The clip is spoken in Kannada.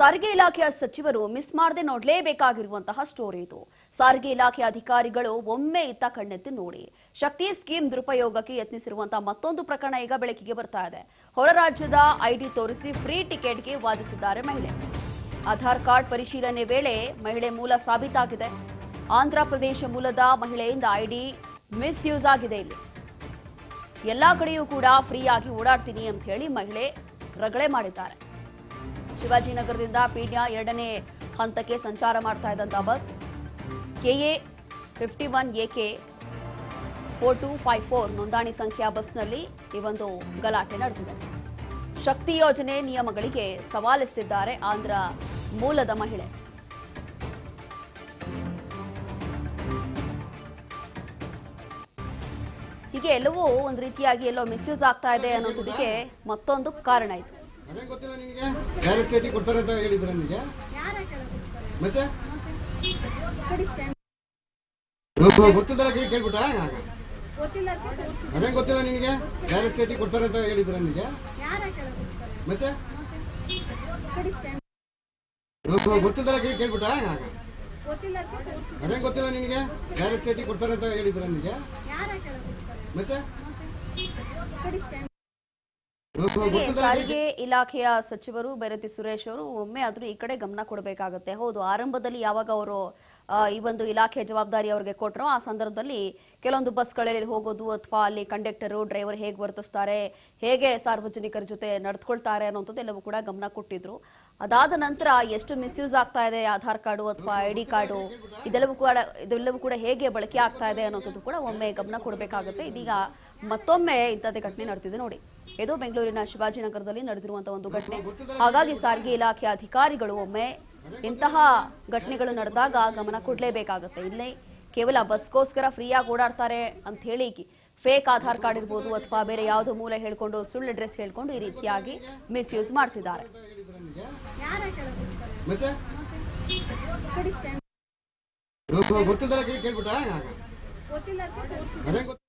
ಸಾರಿಗೆ ಇಲಾಖೆಯ ಸಚಿವರು ಮಿಸ್ ಮಾಡದೆ ನೋಡಲೇಬೇಕಾಗಿರುವಂತಹ ಸ್ಟೋರಿ ಇದು. ಸಾರಿಗೆ ಇಲಾಖೆ ಅಧಿಕಾರಿಗಳು ಒಮ್ಮೆ ಇತ್ತ ಕಣ್ಣೆತ್ತಿ ನೋಡಿ. ಶಕ್ತಿ ಸ್ಕೀಮ್ ದುರುಪಯೋಗಕ್ಕೆ ಯತ್ನಿಸಿರುವಂತಹ ಮತ್ತೊಂದು ಪ್ರಕರಣ ಈಗ ಬೆಳಕಿಗೆ ಬರ್ತಾ ಇದೆ. ಹೊರ ರಾಜ್ಯದ ಐಡಿ ತೋರಿಸಿ ಫ್ರೀ ಟಿಕೆಟ್ಗೆ ವಾದಿಸಿದ್ದಾರೆ ಮಹಿಳೆ. ಆಧಾರ್ ಕಾರ್ಡ್ ಪರಿಶೀಲನೆ ವೇಳೆ ಮಹಿಳೆ ಮೂಲ ಸಾಬೀತಾಗಿದೆ. ಆಂಧ್ರ ಪ್ರದೇಶ ಮೂಲದ ಮಹಿಳೆಯಿಂದ ಐಡಿ ಮಿಸ್ಯೂಸ್ ಆಗಿದೆ. ಇಲ್ಲಿ ಎಲ್ಲಾ ಕಡೆಯೂ ಕೂಡ ಫ್ರೀ ಆಗಿ ಓಡಾಡ್ತೀನಿ ಅಂತ ಹೇಳಿ ಮಹಿಳೆ ರಗಳೆ ಮಾಡಿದ್ದಾರೆ. ಶಿವಾಜಿನಗರದಿಂದ ಪೀಣ್ಯ 2ನೇ ಹಂತಕ್ಕೆ ಸಂಚಾರ ಮಾಡ್ತಾ ಇದ್ದಂತ ಬಸ್ KA 51 AK 4254 ನೋಂದಣಿ ಸಂಖ್ಯೆಯ ಬಸ್ನಲ್ಲಿ ಈ ಒಂದು ಗಲಾಟೆ ನಡೆದಿದೆ. ಶಕ್ತಿ ಯೋಜನೆ ನಿಯಮಗಳಿಗೆ ಸವಾಲೆಸೆದಿದ್ದಾರೆ ಆಂಧ್ರ ಮೂಲದ ಮಹಿಳೆ. ಹೀಗೆ ಎಲ್ಲವೂ ಒಂದು ರೀತಿಯಾಗಿ ಎಲ್ಲೋ ಮಿಸ್ಯೂಸ್ ಆಗ್ತಾ ಇದೆ ಅನ್ನೋದಕ್ಕೆ ಮತ್ತೊಂದು ಕಾರಣ ಇದು. ಅದೇನ್ ಗೊತ್ತಿಲ್ಲ ನಿನಗೆ ಡೈರೆಕ್ಟ್ ಕೊಡ್ತಾರೆ ಅಂತ ಹೇಳಿದ್ರ ನಿನಗೆ ಮತ್ತೆ ಗೊತ್ತಿಲ್ಲ ಕೇಳ್ಬಿಟ್ಟ ಅದೇನ್ ಗೊತ್ತಿಲ್ಲ ನಿನಗೆ ಡೈರೆಕ್ಟ್ ಕೊಡ್ತಾರೆ ಅಂತ ಹೇಳಿದ್ರ ನಿನಗೆ ಮತ್ತೆ ಗೊತ್ತಿಲ್ಲ ಕೇಳ್ಬಿಟ್ಟ ಅದೇನ್ ಗೊತ್ತಿಲ್ಲ ನಿನಗೆ ಡೈರೆಕ್ಟ್ ಕೊಡ್ತಾರೆ ಅಂತ ಹೇಳಿದ್ರ ನಿನಗೆ ಮತ್ತೆ ಸಾರಿಗೆ ಇಲಾಖೆಯ ಸಚಿವರು ಬೈರತಿ ಸುರೇಶ್ ಅವರು ಒಮ್ಮೆ ಆದ್ರೂ ಈ ಕಡೆ ಗಮನ ಕೊಡಬೇಕಾಗುತ್ತೆ. ಹೌದು, ಆರಂಭದಲ್ಲಿ ಯಾವಾಗ ಅವರು ಈ ಒಂದು ಇಲಾಖೆಯ ಜವಾಬ್ದಾರಿ ಅವರಿಗೆ ಕೊಟ್ಟರೋ ಆ ಸಂದರ್ಭದಲ್ಲಿ ಕೆಲವೊಂದು ಬಸ್ಗಳಲ್ಲಿ ಹೋಗೋದು ಅಥವಾ ಅಲ್ಲಿ ಕಂಡಕ್ಟರು ಡ್ರೈವರ್ ಹೇಗೆ ವರ್ತಿಸ್ತಾರೆ, ಹೇಗೆ ಸಾರ್ವಜನಿಕರ ಜೊತೆ ನಡೆದುಕೊಳ್ತಾರೆ ಅನ್ನೋಂಥದ್ದು ಎಲ್ಲವೂ ಕೂಡ ಗಮನ ಕೊಟ್ಟಿದ್ರು. ಅದಾದ ನಂತರ ಎಷ್ಟು ಮಿಸ್ಯೂಸ್ ಆಗ್ತಾ ಇದೆ ಆಧಾರ್ ಕಾರ್ಡು ಅಥವಾ ID ಕಾರ್ಡು ಇದೆಲ್ಲವೂ ಕೂಡ ಹೇಗೆ ಬಳಕೆ ಆಗ್ತಾ ಇದೆ ಅನ್ನೋಂಥದ್ದು ಕೂಡ ಒಮ್ಮೆ ಗಮನ ಕೊಡಬೇಕಾಗುತ್ತೆ. ಇದೀಗ ಮತ್ತೊಮ್ಮೆ ಇಂಥದ್ದೇ ಘಟನೆ ನಡೆದಿದೆ ನೋಡಿ. ಇದು ಬೆಂಗಳೂರಿನ ಶಿವಾಜಿನಗರದಲ್ಲಿ ನಡೆದಿರುವಂತಹ ಒಂದು ಘಟನೆ. ಹಾಗಾಗಿ ಸಾರಿಗೆ ಇಲಾಖೆ ಅಧಿಕಾರಿಗಳು ಒಮ್ಮೆ ಇಂತಹ ಘಟನೆಗಳು ನಡೆದಾಗ ಗಮನ ಕೊಡಲೇಬೇಕಾಗುತ್ತೆ. ಇಲ್ಲೇ ಕೇವಲ ಬಸ್ಗೋಸ್ಕರ ಫ್ರೀಯಾಗಿ ಓಡಾಡ್ತಾರೆ ಅಂತ ಹೇಳಿ ಫೇಕ್ ಆಧಾರ್ ಕಾರ್ಡ್ ಇರ್ಬೋದು ಅಥವಾ ಬೇರೆ ಯಾವುದೋ ಮೂಲ ಹೇಳ್ಕೊಂಡು ಸುಳ್ಳು ಅಡ್ರೆಸ್ ಹೇಳ್ಕೊಂಡು ಈ ರೀತಿಯಾಗಿ ಮಿಸ್ಯೂಸ್ ಮಾಡ್ತಿದ್ದಾರೆ. ಗೊತ್ತಿಲ್ಲ